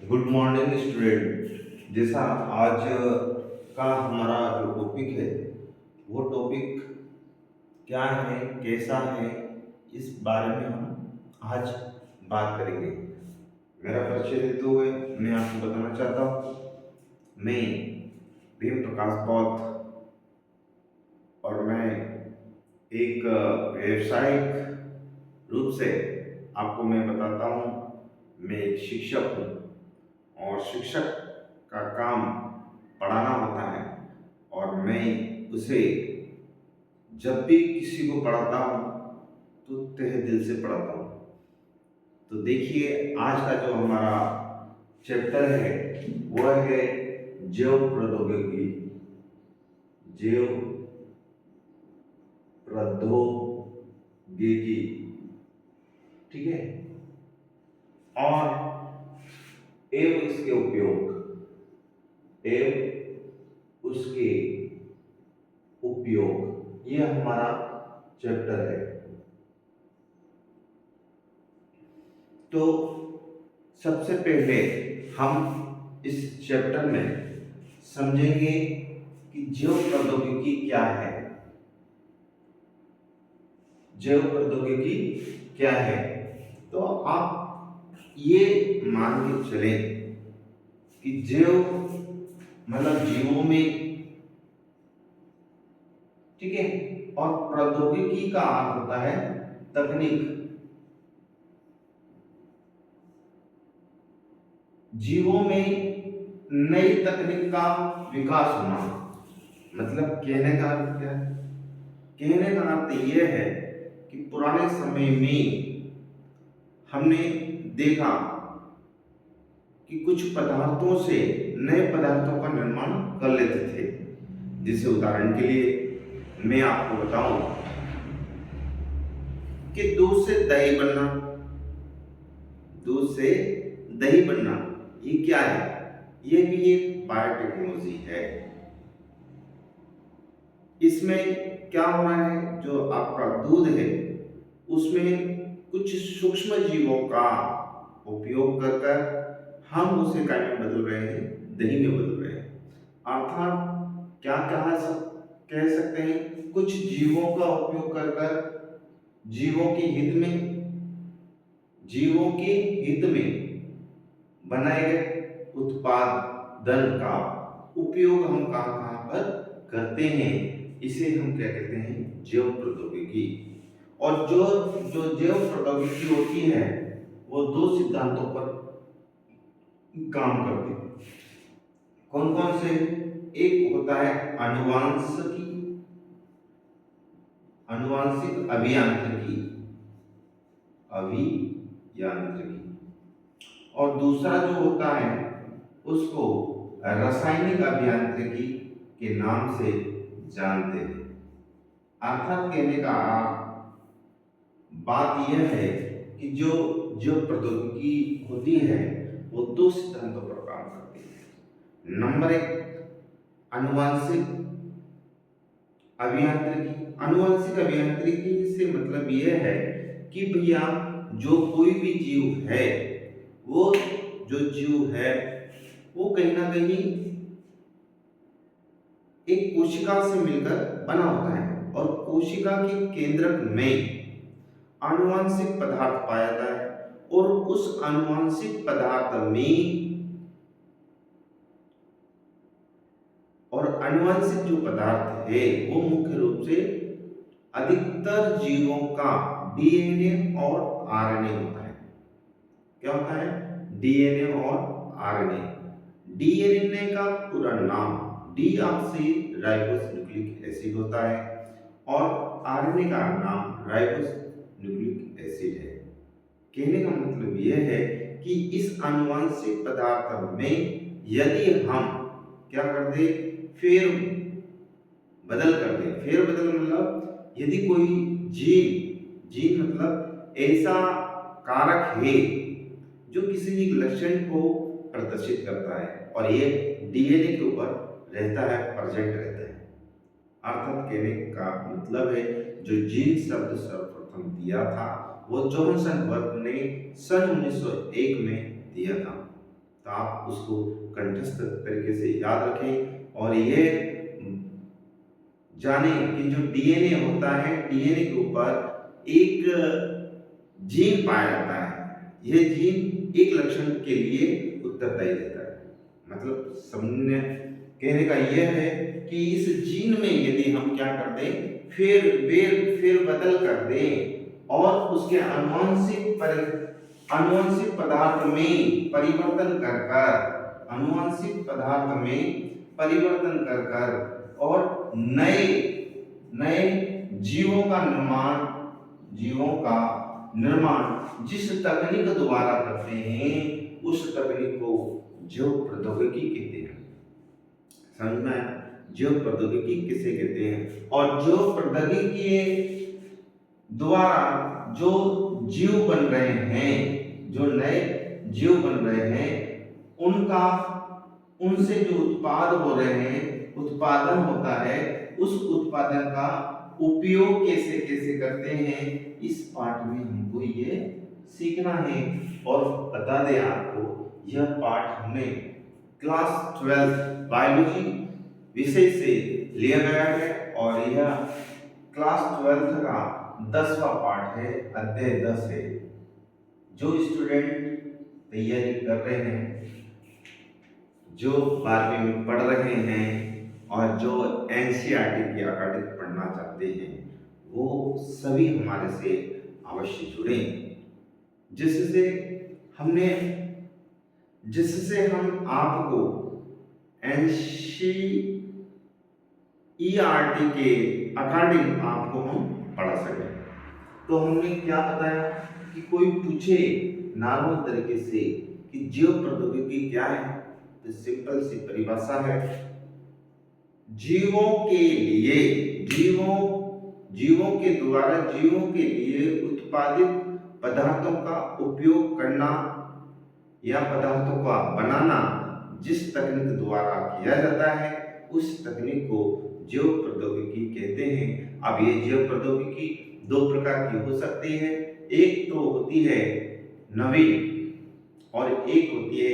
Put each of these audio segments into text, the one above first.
Good morning student. जैसा आज का हमारा जो टॉपिक है वो टॉपिक क्या है, कैसा है, इस बारे में हम आज बात करेंगे। मेरा परिचय देते हुए मैं आपको बताना चाहता हूँ, मैं भीम प्रकाश पौथ और मैं एक व्यावसायिक रूप से आपको मैं बताता हूँ। मैं एक शिक्षक हूँ और शिक्षक का काम पढ़ाना होता है और मैं उसे जब भी किसी को पढ़ाता हूँ तो तहे दिल से पढ़ाता हूँ। तो देखिए, आज का जो हमारा चैप्टर है वह है जैव प्रौद्योगिकी। जैव प्रौद्योगिकी, ठीक है। और एवं इसके उपयोग, एवं उसके उपयोग, यह हमारा चैप्टर है। तो सबसे पहले हम इस चैप्टर में समझेंगे कि जैव प्रौद्योगिकी क्या है। जैव प्रौद्योगिकी क्या है, तो आप ये मान के चले कि जैव मतलब जीवों में, ठीक है, और प्रौद्योगिकी का अर्थ होता है तकनीक। जीवों में नई तकनीक का विकास होना, मतलब कहने का अर्थ क्या है? कहने का अर्थ यह है कि पुराने समय में हमने देखा कि कुछ पदार्थों से नए पदार्थों का निर्माण कर लेते थे। जैसे उदाहरण के लिए मैं आपको बताऊं कि दूध से दही बनना, दूध से दही बनना, ये क्या है? ये भी एक बायोटेक्नोलॉजी है। इसमें क्या हो रहा है, जो आपका दूध है उसमें कुछ सूक्ष्म जीवों का उपयोग कर कर हम उसे काय में बदल रहे हैं, दही में बदल रहे हैं। अर्थात क्या कह सकते हैं, कुछ जीवों का उपयोग कर कर जीवों के हित में, जीवों के हित में बनाए गए उत्पादन का उपयोग हम कहाँ कहाँ पर करते हैं, इसे हम क्या कहते हैं? जैव प्रौद्योगिकी। और जो जो जैव प्रौद्योगिकी होती है वो दो सिद्धांतों पर काम करती है। कौन कौन से? एक होता है आनुवांशिकी, आनुवांशिक अभियांत्रिकी, अभियांत्रिकी, और दूसरा जो होता है उसको रासायनिक अभियांत्रिकी के नाम से जानते हैं। अर्थात कहने का बात यह है कि जो जो प्रौद्योगिकी होती है वो दो सिद्धांतों पर काम करती है। नंबर एक, आनुवांशिक अभियांत्रिकी। आनुवांशिक अभियांत्रिकी से मतलब यह है कि भैया जो कोई भी जीव है, वो जो जीव है वो कहीं ना कहीं एक कोशिका से मिलकर बना होता है और कोशिका के केंद्रक में आनुवांशिक पदार्थ पाया जाता है और उस आनुवांशिक पदार्थ में, और आनुवांशिक जो पदार्थ है वो मुख्य रूप से अधिकतर जीवों का डीएनए और आरएनए होता है। क्या होता है? डीएनए और आरएनए। डीएनए का पूरा नाम डीऑक्सी राइबोस न्यूक्लिक एसिड होता है और आरएनए का नाम राइबोस न्यूक्लिक एसिड है। कहने का मतलब यह है कि इस आनुवांशिक पदार्थ में यदि हम क्या कर दे, फेर बदल कर दे। फेर बदल मतलब यदि कोई जीन, जीन मतलब ऐसा कारक है जो किसी एक लक्षण को प्रदर्शित करता है और ये डीएनए के ऊपर रहता है, प्रेजेंट रहता है। अर्थात कहने का मतलब है जो जीन शब्द सर्वप्रथम दिया था वो जॉनसन वर्क ने सन 1901 में दिया था। तो आप उसको कंठस्थ तरीके से याद रखें और ये जाने कि जो डीएनए होता है, डीएनए के ऊपर एक जीन पाया जाता है। यह जीन एक लक्षण के लिए उत्तरदायी रहता है। मतलब सामान्य कहने का यह है कि इस जीन में यदि हम क्या कर दें, फेर बदल कर दें और उसके अनुवांशिक पदार्थ में परिवर्तन कर कर, अनुवांशिक पदार्थ में परिवर्तन कर कर और नए नए जीवों का निर्माण जिस तकनीक द्वारा करते हैं, उस तकनीक को जैव प्रौद्योगिकी कहते हैं। समझ में आया? जैव प्रौद्योगिकी किसे कहते हैं? और जैव प्रौद्योगिकी द्वारा जो जीव बन रहे हैं, जो नए जीव बन रहे हैं, उनसे जो उत्पाद हो रहे हैं, उत्पादन होता है, उस उत्पादन का उपयोग कैसे कैसे करते हैं, इस पाठ में हमको ये सीखना है। और बता दें आपको, यह पाठ हमने क्लास 12 बायोलॉजी विषय से लिया गया है और यह क्लास 12 का 10वां पाठ है, अध्याय 10 है। जो स्टूडेंट तैयारी कर रहे हैं, जो 12वीं में पढ़ रहे हैं और जो एनसीईआरटी के अकॉर्डिंग पढ़ना चाहते हैं, वो सभी हमारे से अवश्य जुड़ें, जिससे हम आपको एनसीईआरटी के अकॉर्डिंग आपको हम पढ़ा सकें। तो हमने क्या बताया कि कोई पूछे नॉर्मल तरीके से कि जैव प्रौद्योगिकी क्या है, तो सिंपल सी परिभाषा है, जीवों के द्वारा जीवों के लिए उत्पादित पदार्थों का उपयोग करना या पदार्थों का बनाना जिस तकनीक द्वारा किया जाता है, उस तकनीक को जैव प्रौद्योगिकी कहते हैं। अब ये जैव प्रौद्योगिकी दो प्रकार की हो सकती है, एक तो होती है नवीन और एक होती है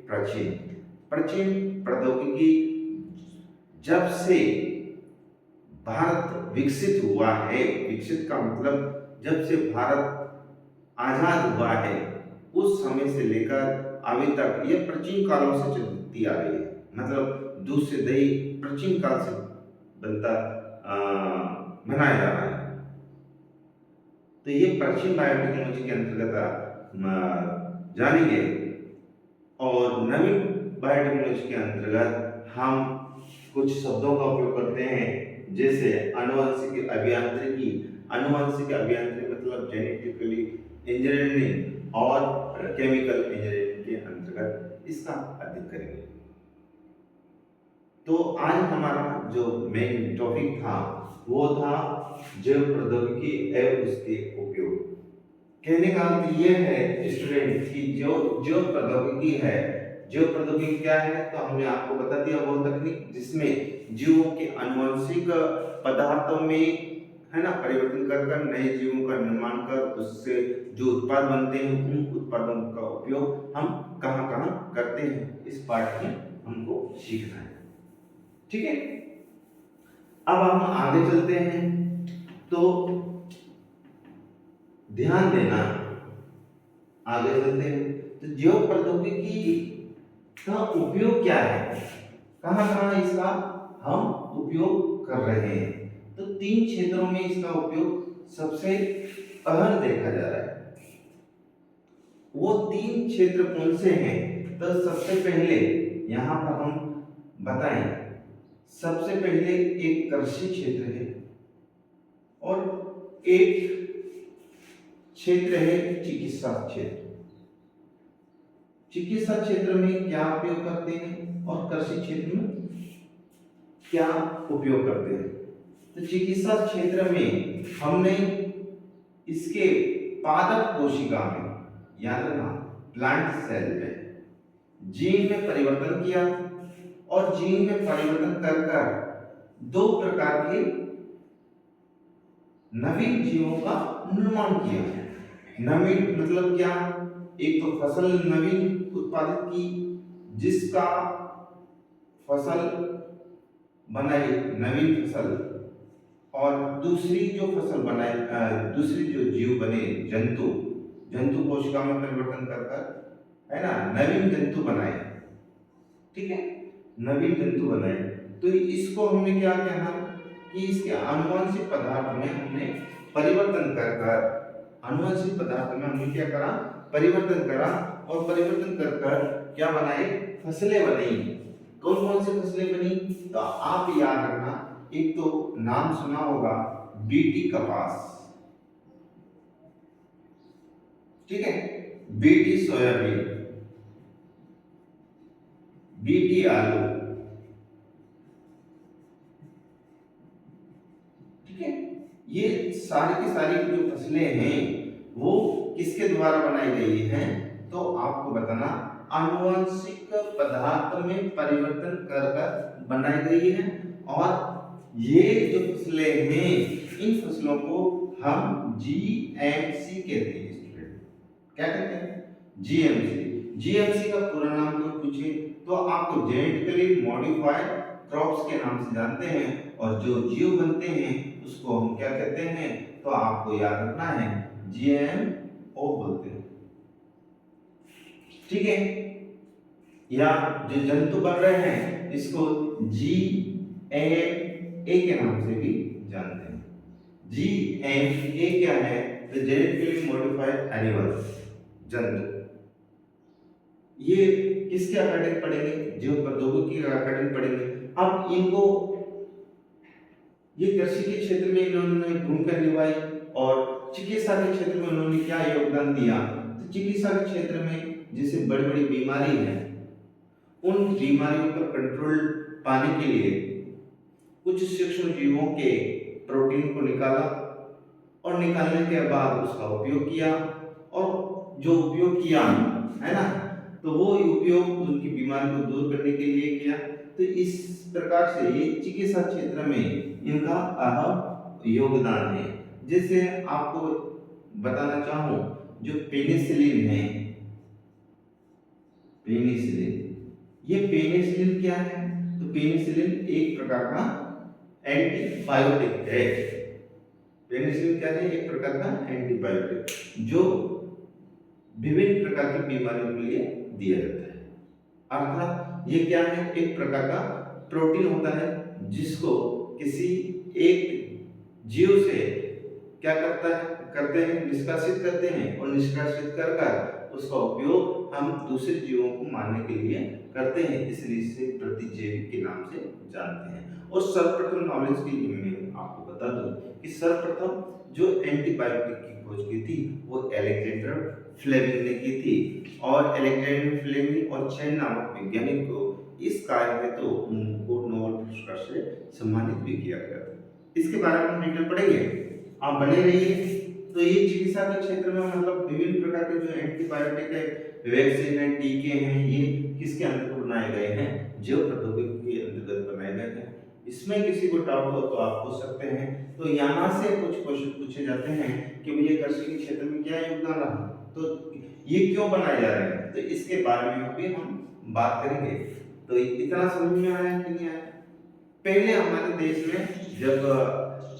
प्राचीन। प्राचीन प्रौद्योगिकी जब से भारत विकसित हुआ है, विकसित का मतलब जब से भारत आजाद हुआ है, उस समय से लेकर अभी तक ये प्राचीन कालों से चलती आ रही है। मतलब दूध से दही प्राचीन काल से बनाया जा रहा है। तो ये प्राचीन बायोटेक्नोलॉजी के अंतर्गत जानेंगे और नवीन बायोटेक्नोलॉजी के अंतर्गत हम कुछ शब्दों का उपयोग करते हैं, जैसे आनुवंशिक अभियांत्रिकी। आनुवंशिक अभियांत्रिकी मतलब जेनेटिकली इंजीनियरिंग और केमिकल इंजीनियरिंग के अंतर्गत इसका अध्ययन करेंगे। तो आज हमारा जो मेन टॉपिक था वो था जैव प्रौद्योगिकी एवं उसके उपयोग। कहने का अर्थ ये है स्टूडेंट कि जो जैव प्रौद्योगिकी है, जैव प्रौद्योगिकी क्या है, तो हमने आपको बता दिया वो तकनीक जिसमें जीवों के आनुवंशिक पदार्थों में है ना परिवर्तन कर नए जीवों का निर्माण कर उससे जो उत्पाद बनते हैं, उन उत्पादों का उपयोग हम कहाँ करते हैं, इस पाठ में हमको सीखना है। ठीक है, अब हम आगे चलते हैं। तो ध्यान देना, आगे चलते हैं। तो जैव प्रौद्योगिकी का उपयोग क्या है, कहाँ इसका हम उपयोग कर रहे हैं। तो 3 क्षेत्रों में इसका उपयोग सबसे अहम देखा जा रहा है। वो 3 क्षेत्र कौन से हैं? तो सबसे पहले यहाँ पर हम बताएं, सबसे पहले एक कृषि क्षेत्र है और एक क्षेत्र है चिकित्सा क्षेत्र। चिकित्सा क्षेत्र में क्या उपयोग करते हैं और कृषि क्षेत्र में क्या उपयोग करते हैं। तो चिकित्सा क्षेत्र में हमने इसके पादप कोशिका में, याद रखना प्लांट सेल में जीन में परिवर्तन किया और जीन में परिवर्तन कर 2 प्रकार के नवीन जीवों का निर्माण किया। नवीन मतलब क्या? एक तो फसल नवीन उत्पादित की जिसका फसल बनाई नवीन फसल, और दूसरी जो फसल बनाए दूसरी जो जीव बने जंतु, जंतु कोशिका में परिवर्तन कर कर, है ना, नवीन जंतु बनाए, ठीक है, नवीन जंतु बनाए। तो इसको हमने क्या कहना कि इसके आनुवंशिक पदार्थ में हमने परिवर्तन कर कर, आनुवंशिक पदार्थ में हमने क्या करा, परिवर्तन करा, और परिवर्तन कर कर क्या बनाए, फसलें बनी। कौन कौन सी फसलें बनी, तो आप याद रखना, एक तो नाम सुना होगा बीटी कपास, ठीक है, बीटी सोयाबीन, बीटी आलू, ठीक है। ये सारी की सारी जो फसलें हैं वो किसके द्वारा बनाई गई हैं, तो आपको बताना आनुवंशिक पदार्थ में परिवर्तन कर कर बनाई गई है। और ये जो फसलें हैं, इन फसलों को हम जीएमसी कहते हैं स्टूडेंट। क्या कहते हैं, जीएमसी। जीएमसी का पूरा नाम कोई पूछे तो आपको जेनेटिकली मॉडिफाइड क्रॉप्स के नाम से जानते हैं, और जो जीव बनते हैं उसको हम क्या कहते हैं, तो आपको याद रखना है जीएमओ बोलते हैं, ठीक है। या जो जंतु बन रहे हैं इसको जीएमए के नाम से भी जानते हैं। जीएमए क्या है, तो जेनेटिकली मॉडिफाइड एनिमल्स, जंतु। ये किसके अकॉर्डिंग पढ़ेंगे, जीव प्रौद्योगिकी के अकॉर्डिंग पढ़ेंगे। अब इनको ये कृषि के क्षेत्र में इन्होंने भूमिका निभाई, और चिकित्सा के क्षेत्र में उन्होंने क्या योगदान दिया, तो चिकित्सा के क्षेत्र में जैसे बड़ी बड़ी बीमारी है, उन बीमारियों पर कंट्रोल पाने के लिए कुछ सूक्ष्म जीवों के प्रोटीन को निकाला, और निकालने के बाद उसका उपयोग किया, और जो उपयोग किया है ना, तो वो उपयोग उनकी बीमारी को दूर करने के लिए किया। तो इस प्रकार से ये चिकित्सा क्षेत्र में इनका अहम योगदान है। जैसे आपको बताना चाहूं, जो पेनिसिलिन है, पेनिसिलिन, ये पेनिसिलिन क्या है, तो पेनिसिलिन एक प्रकार का एंटीबायोटिक है। पेनिसिलिन क्या है, एक प्रकार का एंटीबायोटिक, जो विभिन्न प्रकार की बीमारियों के लिए दिया जाता है। अर्थात ये क्या है, एक प्रकार का प्रोटीन होता है जिसको किसी एक जीव से क्या करते हैं, निष्कासित करते हैं, और निष्कासित कर कर उसका उपयोग हम दूसरे जीवों को मारने के लिए करते हैं, इसलिए इसे प्रतिजैविक के नाम से जानते हैं। और सर्वप्रथम नॉलेज के लिए मैं आपको बता दूं कि सर्वप्रथम जो एंटीबायोटिक की खोज की थी वो अलेक्जेंडर फ्लेमिंग ने की थी, और अलेक्जेंडर फ्लेमिंग और चैन नामक वैज्ञानिक को इस कार्य में तो उनको नोबेल पुरस्कार से सम्मानित भी किया गया था। इसके बारे में हम डिटेल पढ़ेंगे, आप बने रहिए। तो ये चिकित्सा के क्षेत्र में मतलब विभिन्न प्रकार के जो एंटीबायोटिक है, वैक्सीन है, टीके हैं, ये किसके अंतर्गत बनाए गए हैं, जैव प्रौद्योगिकी के अंतर्गत बनाए गए हैं। इसमें किसी को डाउट हो तो आप पूछ सकते हैं। तो यहाँ से कुछ क्वेश्चन पूछे जाते हैं कि भैया कृषि के क्षेत्र में क्या योगदान रहा, तो ये क्यों बनाए जा रहे हैं, तो इसके बारे में भी हम बात करेंगे। तो इतना समझ में आया कि नहीं आया। पहले हमारे देश में जब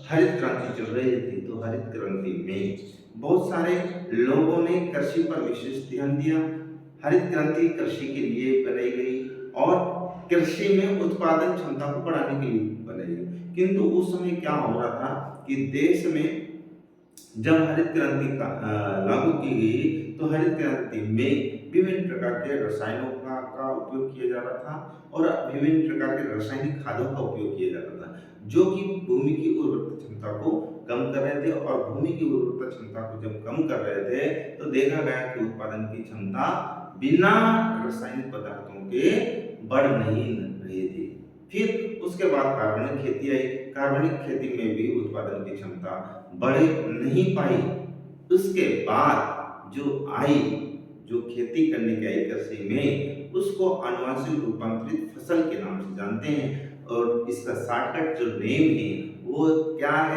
हरित क्रांति चल रही थी, तो हरित क्रांति में बहुत सारे लोगों ने कृषि पर विशेष ध्यान दिया। हरित क्रांति कृषि के लिए बनाई गई, और कृषि में उत्पादन क्षमता को बढ़ाने के लिए बनाई गई। किंतु उस समय क्या हो रहा था कि देश में जब हरित क्रांति का लागू की गई, तो हरित क्रांति में विभिन्न प्रकार के रसायनों का उपयोग किया जा रहा था, और विभिन्न प्रकार के रासायनिक खादों का उपयोग किया जा रहा था, जो कि भूमि की उर्वरता क्षमता को कम कर रहे थे। और भूमि की उर्वरता क्षमता को जब कम कर रहे थे, तो देखा गया कि उत्पादन की क्षमता बिना रासायनिक पदार्थों के बढ़ नहीं रही थी। फिर उसके बाद कार्बनिक खेती आई। कार्बनिक खेती में भी उत्पादन की क्षमता बढ़ नहीं पाई। उसके बाद जो खेती करने की आई कृषि में, उसको आनुवंशिक रूपांतरित फसल के नाम से जानते हैं। और इसका शॉर्टकट जो नेम है वो क्या है,